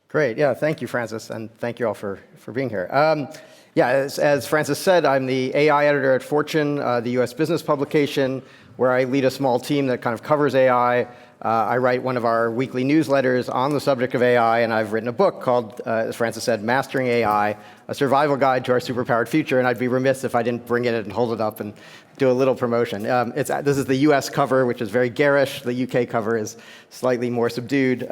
Great. Yeah, thank you, Francis, and thank you all for being here. As Francis said, I'm the AI editor at Fortune, the US business publication, where I lead a small team that kind of covers AI. I write one of our weekly newsletters on the subject of AI, and I've written a book called, as Francis said, Mastering AI, a survival guide to our superpowered future, and I'd be remiss if I didn't bring it and hold it up and do a little promotion. This is the US cover, which is very garish. The UK cover is slightly more subdued,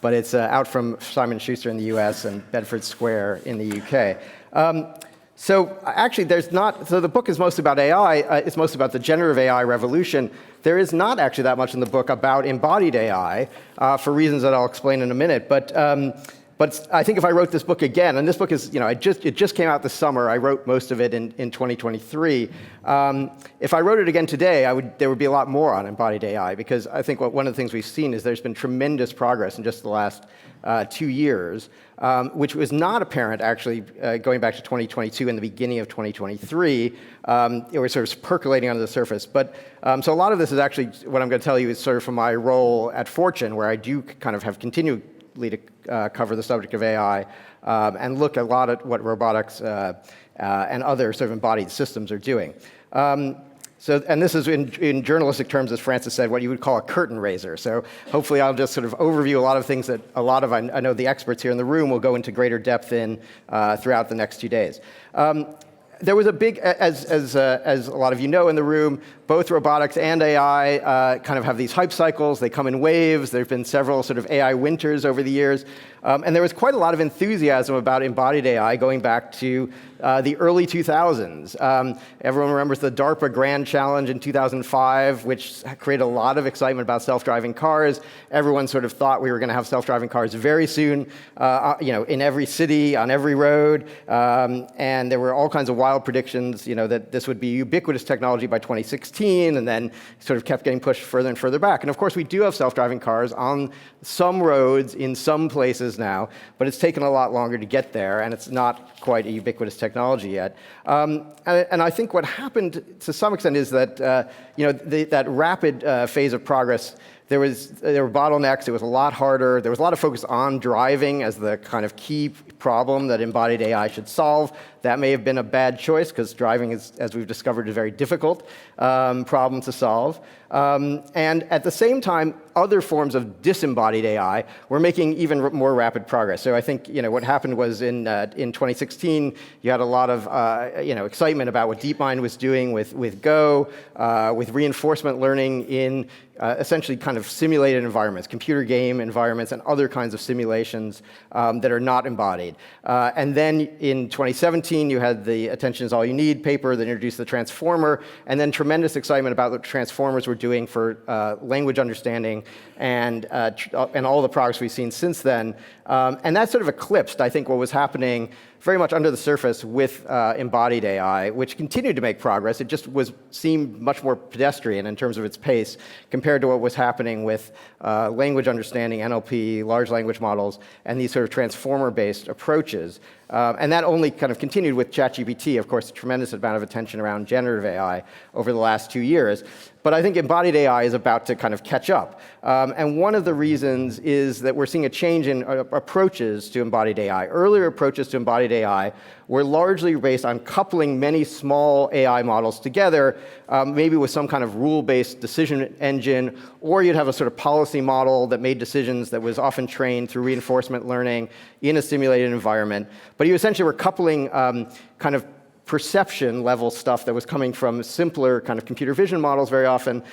but it's out from Simon & Schuster in the US and Bedford Square in the UK. So actually, the book is mostly about AI. It's mostly about the generative AI revolution. There is not actually that much in the book about embodied AI for reasons that I'll explain in a minute. But I think if I wrote this book again, and this book is, it just came out this summer. I wrote most of it in 2023. If I wrote it again today, there would be a lot more on embodied AI, because I think one of the things we've seen is there's been tremendous progress in just the last 2 years, which was not apparent actually going back to 2022 and the beginning of 2023. It was sort of percolating under the surface. But so a lot of this is actually, what I'm going to tell you is sort of from my role at Fortune, where I do kind of have continually to cover the subject of AI and look a lot at what robotics and other sort of embodied systems are doing. And this is, in journalistic terms, as Francis said, what you would call a curtain raiser. So hopefully I'll just sort of overview a lot of things that I know the experts here in the room will go into greater depth in throughout the next 2 days. There was a big, as a lot of you know in the room, both robotics and AI kind of have these hype cycles. They come in waves. There have been several sort of AI winters over the years. And there was quite a lot of enthusiasm about embodied AI going back to the early 2000s. Everyone remembers the DARPA Grand Challenge in 2005, which created a lot of excitement about self-driving cars. Everyone sort of thought we were going to have self-driving cars very soon, in every city, on every road. And there were all kinds of wild predictions, that this would be ubiquitous technology by 2016, and then sort of kept getting pushed further and further back. And of course, we do have self-driving cars on some roads in some places now, but it's taken a lot longer to get there, and it's not quite a ubiquitous technology yet. And I think what happened to some extent is that that rapid phase of progress, there were bottlenecks. It was a lot harder. There was a lot of focus on driving as the kind of key problem that embodied AI should solve. That may have been a bad choice, because driving is, as we've discovered, a very difficult problem to solve. And at the same time, other forms of disembodied AI were making even more rapid progress. So I think what happened was in 2016, you had a lot of excitement about what DeepMind was doing with Go, with reinforcement learning in essentially kind of simulated environments, computer game environments, and other kinds of simulations that are not embodied. And then in 2017, you had the Attention is All You Need paper that introduced the transformer, and then tremendous excitement about what transformers were doing for language understanding and all the progress we've seen since then. And that sort of eclipsed, I think, what was happening very much under the surface with embodied AI, which continued to make progress. It just seemed much more pedestrian in terms of its pace compared to what was happening with language understanding, NLP, large language models, and these sort of transformer-based approaches. And that only kind of continued with ChatGPT, of course, a tremendous amount of attention around generative AI over the last 2 years. But I think embodied AI is about to kind of catch up. And one of the reasons is that we're seeing a change in approaches to embodied AI. Earlier approaches to embodied AI were largely based on coupling many small AI models together, maybe with some kind of rule-based decision engine, or you'd have a sort of policy model that made decisions that was often trained through reinforcement learning in a simulated environment. But you essentially were coupling kind of perception level stuff that was coming from simpler kind of computer vision models very often,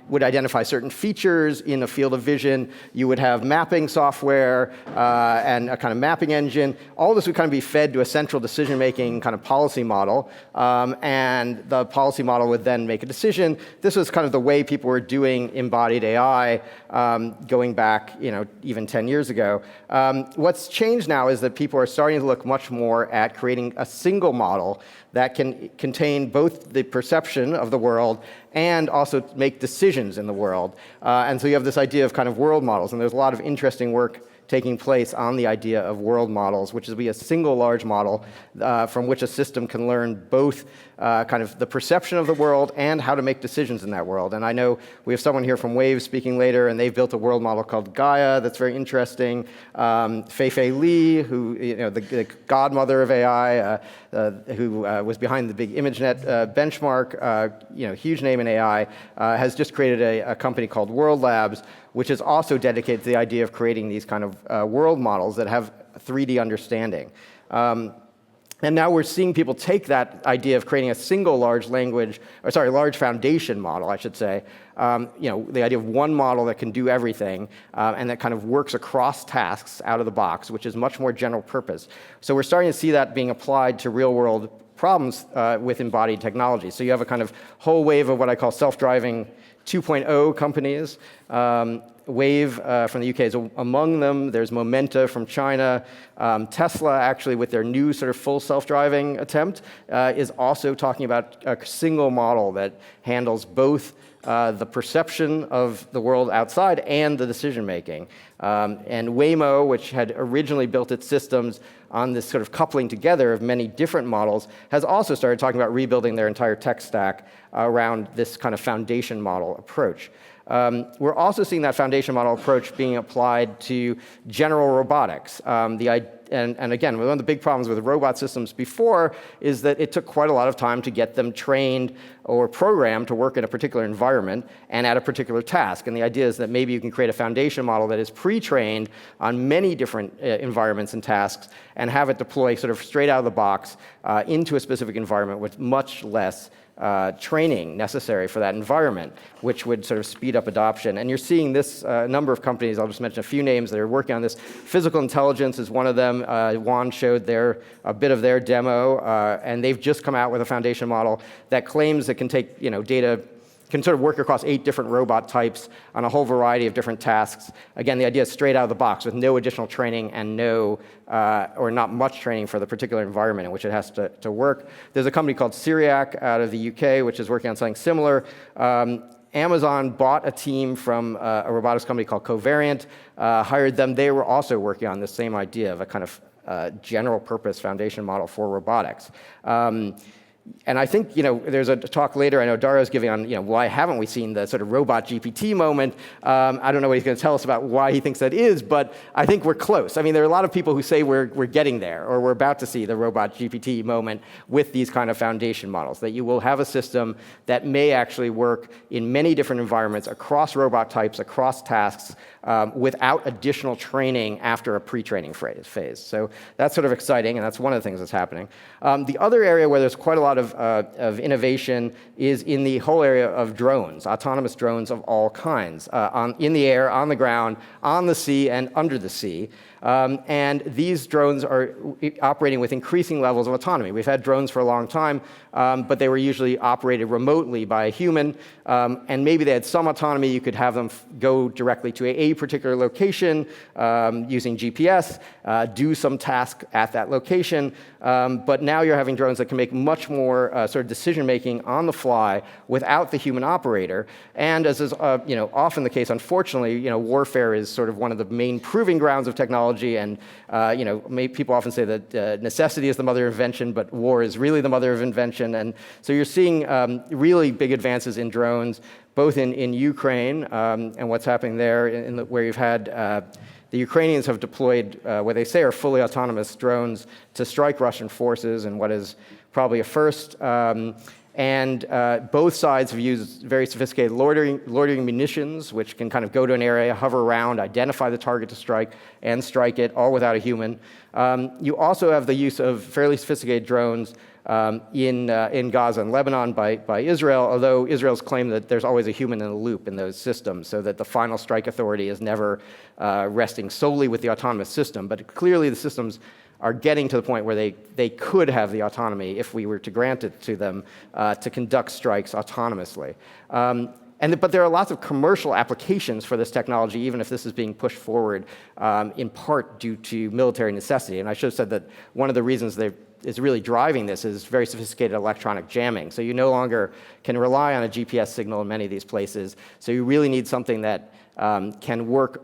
would identify certain features in a field of vision. You would have mapping software and a kind of mapping engine. All this would kind of be fed to a central decision-making kind of policy model, and the policy model would then make a decision. This was kind of the way people were doing embodied AI going back, even 10 years ago. What's changed now is that people are starting to look much more at creating a single model that can contain both the perception of the world and also make decisions in the world. And so you have this idea of kind of world models, and there's a lot of interesting work taking place on the idea of world models, which is be a single large model from which a system can learn both kind of the perception of the world and how to make decisions in that world. And I know we have someone here from Wave speaking later, and they've built a world model called Gaia that's very interesting. Fei-Fei Li, who, the godmother of AI, who was behind the big ImageNet benchmark, huge name in AI, has just created a company called World Labs, which is also dedicated to the idea of creating these kind of world models that have 3D understanding. And now we're seeing people take that idea of creating a single large foundation model, I should say, the idea of one model that can do everything and that kind of works across tasks out of the box, which is much more general purpose. So we're starting to see that being applied to real world problems with embodied technology. So you have a kind of whole wave of what I call self-driving 2.0 companies. Wave from the UK is among them. There's Momenta from China. Tesla, actually, with their new sort of full self-driving attempt, is also talking about a single model that handles both the perception of the world outside and the decision-making. And Waymo, which had originally built its systems on this sort of coupling together of many different models, has also started talking about rebuilding their entire tech stack around this kind of foundation model approach. We're also seeing that foundation model approach being applied to general robotics. And again, one of the big problems with robot systems before is that it took quite a lot of time to get them trained or programmed to work in a particular environment and at a particular task. And the idea is that maybe you can create a foundation model that is pre-trained on many different environments and tasks and have it deploy sort of straight out of the box into a specific environment with much less training necessary for that environment, which would sort of speed up adoption. And you're seeing this number of companies, I'll just mention a few names that are working on this. Physical Intelligence is one of them. Juan showed a bit of their demo, and they've just come out with a foundation model that claims it can take data, can sort of work across 8 different robot types on a whole variety of different tasks. Again, the idea is straight out of the box with no additional training and no, or not much training for the particular environment in which it has to work. There's a company called Syriac out of the UK, which is working on something similar. Amazon bought a team from a robotics company called Covariant, hired them. They were also working on this same idea of a kind of general purpose foundation model for robotics. And I think, there's a talk later, I know Dario's giving on, why haven't we seen the sort of robot GPT moment? I don't know what he's going to tell us about why he thinks that is, but I think we're close. I mean, there are a lot of people who say we're getting there, or we're about to see the robot GPT moment with these kind of foundation models, that you will have a system that may actually work in many different environments, across robot types, across tasks, without additional training after a pre-training phase. So that's sort of exciting, and that's one of the things that's happening. The other area where there's quite a lot of innovation is in the whole area of drones, autonomous drones of all kinds, in the air, on the ground, on the sea, and under the sea. And these drones are operating with increasing levels of autonomy. We've had drones for a long time, but they were usually operated remotely by a human, and maybe they had some autonomy. You could have them go directly to a particular location using GPS, do some task at that location, but now you're having drones that can make much more sort of decision-making on the fly without the human operator. And as is often the case, unfortunately, warfare is sort of one of the main proving grounds of technology. And people often say that necessity is the mother of invention, but war is really the mother of invention. And so you're seeing really big advances in drones, both in Ukraine and what's happening there, where you've had the Ukrainians have deployed what they say are fully autonomous drones to strike Russian forces in what is probably a first. And both sides have used very sophisticated loitering munitions, which can kind of go to an area, hover around, identify the target to strike, and strike it, all without a human. You also have the use of fairly sophisticated drones in Gaza and Lebanon by Israel, although Israel's claimed that there's always a human in the loop in those systems, so that the final strike authority is never resting solely with the autonomous system. But clearly the systems are getting to the point where they could have the autonomy, if we were to grant it to them, to conduct strikes autonomously. But there are lots of commercial applications for this technology, even if this is being pushed forward in part due to military necessity. And I should have said that one of the reasons is really driving this is very sophisticated electronic jamming. So you no longer can rely on a GPS signal in many of these places. So you really need something that can work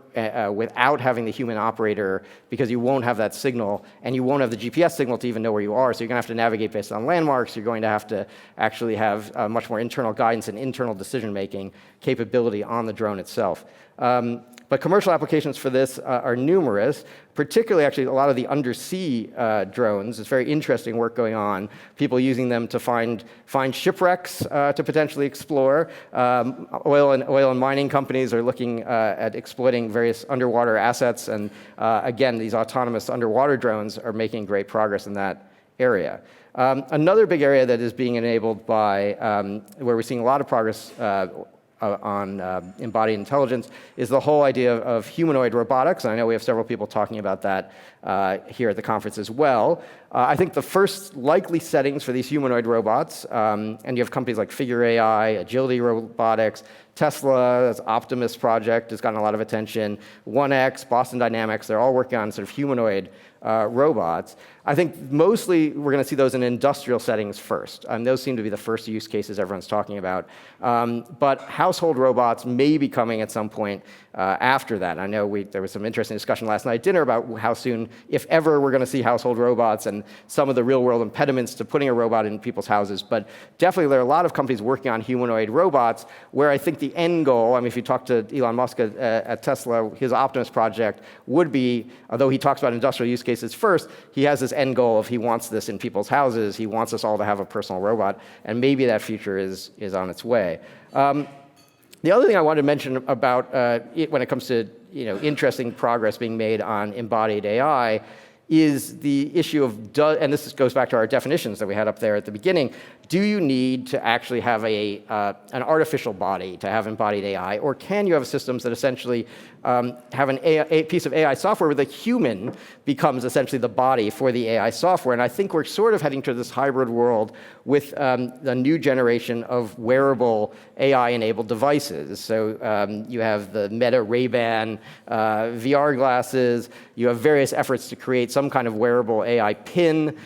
without having the human operator, because you won't have that signal, and you won't have the GPS signal to even know where you are. So you're going to have to navigate based on landmarks. You're going to have to actually have much more internal guidance and internal decision-making capability on the drone itself. But commercial applications for this are numerous, particularly actually a lot of the undersea drones. It's very interesting work going on. People using them to find shipwrecks to potentially explore. Oil and mining companies are looking at exploiting various underwater assets. And again, these autonomous underwater drones are making great progress in that area. Another big area that is being enabled by, where we're seeing a lot of progress on embodied intelligence, is the whole idea of humanoid robotics. And I know we have several people talking about that here at the conference as well. I think the first likely settings for these humanoid robots, and you have companies like Figure AI, Agility Robotics, Tesla's Optimus project has gotten a lot of attention, 1X, Boston Dynamics, they're all working on sort of humanoid robots. I think mostly we're going to see those in industrial settings first. Those seem to be the first use cases everyone's talking about. But household robots may be coming at some point after that. I know there was some interesting discussion last night at dinner about how soon, if ever, we're going to see household robots and some of the real-world impediments to putting a robot in people's houses. But definitely there are a lot of companies working on humanoid robots where I think the end goal, I mean, if you talk to Elon Musk at Tesla, his Optimus project would be, although he talks about industrial use cases first, he has this end goal of he wants this in people's houses. He wants us all to have a personal robot, and maybe that future is on its way. The other thing I wanted to mention about when it comes to interesting progress being made on embodied AI is the issue of, and this goes back to our definitions that we had up there at the beginning, do you need to actually have an artificial body to have embodied AI, or can you have systems that essentially have a piece of AI software where the human becomes essentially the body for the AI software? And I think we're sort of heading to this hybrid world with the new generation of wearable AI-enabled devices. So you have the Meta Ray-Ban VR glasses. You have various efforts to create some kind of wearable AI pin.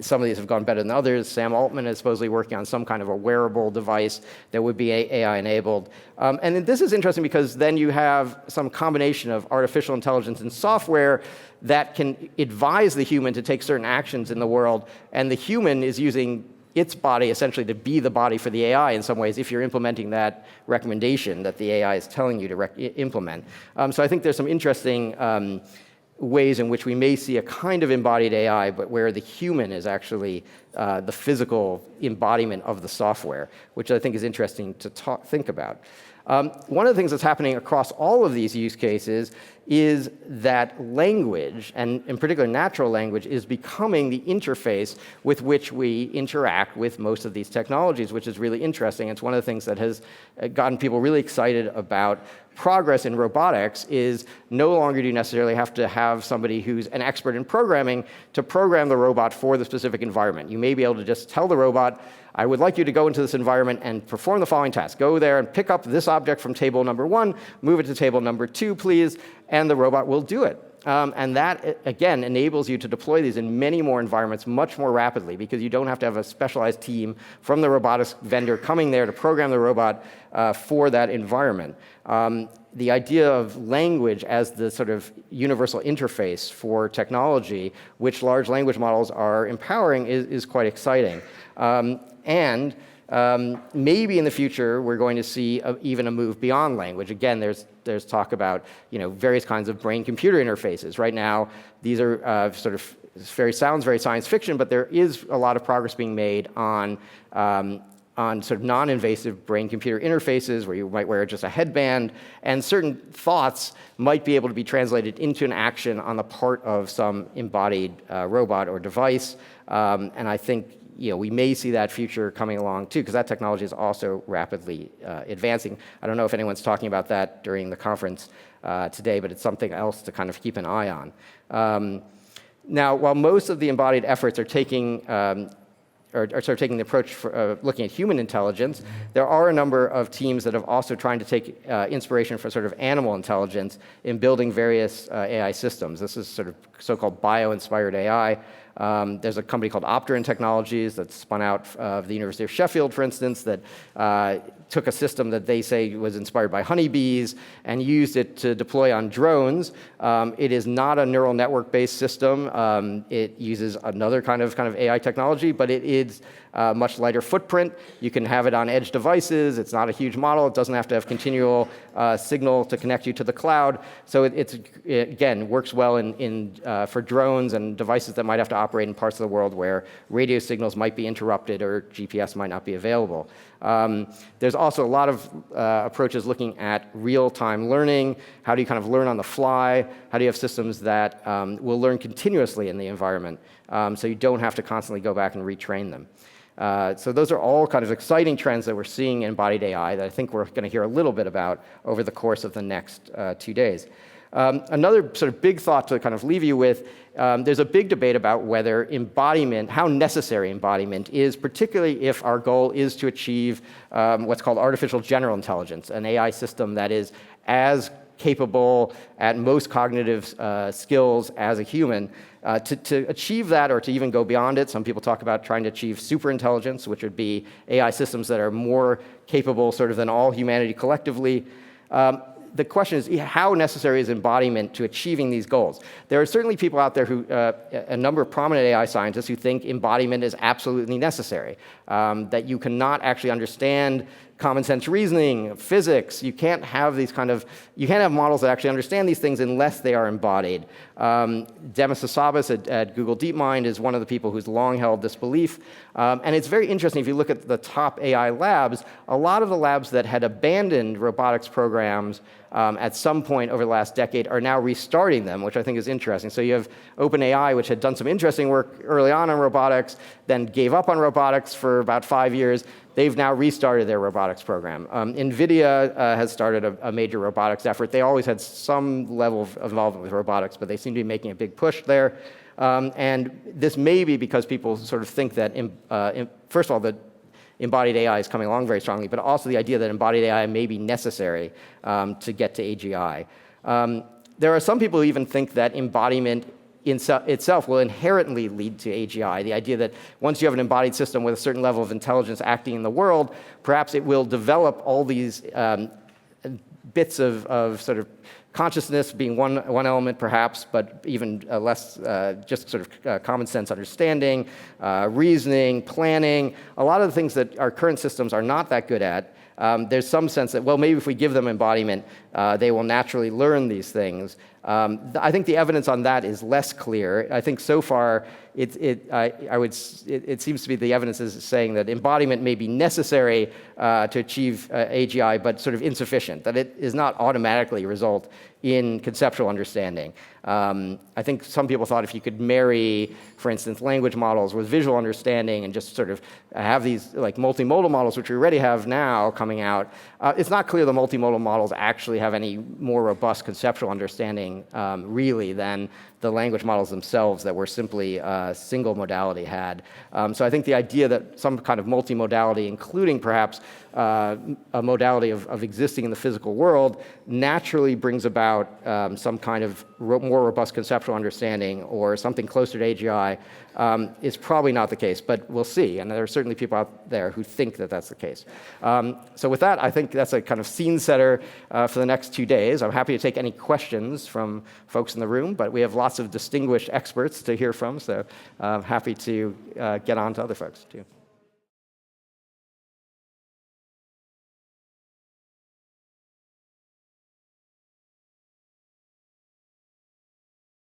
Some of these have gone better than others. Sam Altman is supposedly working on some kind of a wearable device that would be AI-enabled. And this is interesting because then you have some combination of artificial intelligence and software that can advise the human to take certain actions in the world, and the human is using its body essentially to be the body for the AI in some ways if you're implementing that recommendation that the AI is telling you to implement. So I think there's some interesting ways in which we may see a kind of embodied AI, but where the human is actually the physical embodiment of the software, which I think is interesting to think about. One of the things that's happening across all of these use cases is that language, and in particular natural language, is becoming the interface with which we interact with most of these technologies, which is really interesting. It's one of the things that has gotten people really excited about progress in robotics. Is no longer do you necessarily have to have somebody who's an expert in programming to program the robot for the specific environment. You may be able to just tell the robot, I would like you to go into this environment and perform the following task. Go there and pick up this object from table number 1, move it to table number 2, please, and the robot will do it. And that, again, enables you to deploy these in many more environments much more rapidly, because you don't have to have a specialized team from the robotics vendor coming there to program the robot for that environment. The idea of language as the sort of universal interface for technology, which large language models are empowering, is quite exciting. And maybe in the future we're going to see even a move beyond language. Again, there's talk about various kinds of brain-computer interfaces. Right now, these are sounds very science fiction, but there is a lot of progress being made on sort of non-invasive brain-computer interfaces where you might wear just a headband, and certain thoughts might be able to be translated into an action on the part of some embodied robot or device. And I think we may see that future coming along too, because that technology is also rapidly advancing. I don't know if anyone's talking about that during the conference today, but it's something else to kind of keep an eye on. Now, while most of the embodied efforts are taking or sort of taking the approach for looking at human intelligence, there are a number of teams that have also trying to take inspiration for sort of animal intelligence in building various AI systems. This is sort of so-called bio-inspired AI. There's a company called Opterin Technologies that's spun out of the University of Sheffield, for instance, that took a system that they say was inspired by honeybees and used it to deploy on drones. It is not a neural network-based system. It uses another kind of AI technology, but it is much lighter footprint. You can have it on edge devices. It's not a huge model. It doesn't have to have continual signal to connect you to the cloud. So it again, works well for drones and devices that might have to operate in parts of the world where radio signals might be interrupted or GPS might not be available. There's also a lot of approaches looking at real-time learning. How do you kind of learn on the fly? How do you have systems that will learn continuously in the environment so you don't have to constantly go back and retrain them? So those are all kind of exciting trends that we're seeing in embodied AI that I think we're going to hear a little bit about over the course of the next 2 days. Another sort of big thought to kind of leave you with, there's a big debate about whether embodiment, how necessary embodiment is, particularly if our goal is to achieve what's called artificial general intelligence, an AI system that is as capable at most cognitive skills as a human. To achieve that, or to even go beyond it, some people talk about trying to achieve superintelligence, which would be AI systems that are more capable sort of than all humanity collectively. The question is, how necessary is embodiment to achieving these goals? There are certainly people out there who, a number of prominent AI scientists who think embodiment is absolutely necessary, that you cannot actually understand common sense reasoning, physics. You can't have you can't have models that actually understand these things unless they are embodied. Demis Hassabis at Google DeepMind is one of the people who's long held this belief. And it's very interesting, if you look at the top AI labs, a lot of the labs that had abandoned robotics programs at some point over the last decade are now restarting them, which I think is interesting. So you have OpenAI, which had done some interesting work early on robotics, then gave up on robotics for about 5 years. They've now restarted their robotics program. NVIDIA has started a major robotics effort. They always had some level of involvement with robotics, but they seem to be making a big push there. And this may be because people sort of think that, first of all, that embodied AI is coming along very strongly, but also the idea that embodied AI may be necessary to get to AGI. There are some people who even think that embodiment itself will inherently lead to AGI. The idea that once you have an embodied system with a certain level of intelligence acting in the world, perhaps it will develop all these bits of sort of consciousness being one element perhaps, but even less just sort of common sense understanding, reasoning, planning, a lot of the things that our current systems are not that good at. There's some sense that, well, maybe if we give them embodiment, they will naturally learn these things. I think the evidence on that is less clear. I think so far it seems to be the evidence is saying that embodiment may be necessary to achieve AGI, but sort of insufficient, that it is not automatically result in conceptual understanding. I think some people thought if you could marry, for instance, language models with visual understanding and just sort of have these like multimodal models, which we already have now coming out, it's not clear the multimodal models actually have any more robust conceptual understanding really than the language models themselves that were simply single modality had. So I think the idea that some kind of multimodality, including perhaps a modality of existing in the physical world, naturally brings about some kind of more robust conceptual understanding or something closer to AGI is probably not the case, but we'll see. And there are certainly people out there who think that that's the case. So with that, I think that's a kind of scene setter for the next 2 days. I'm happy to take any questions from folks in the room, but we have lots of distinguished experts to hear from, so I'm happy to get on to other folks too.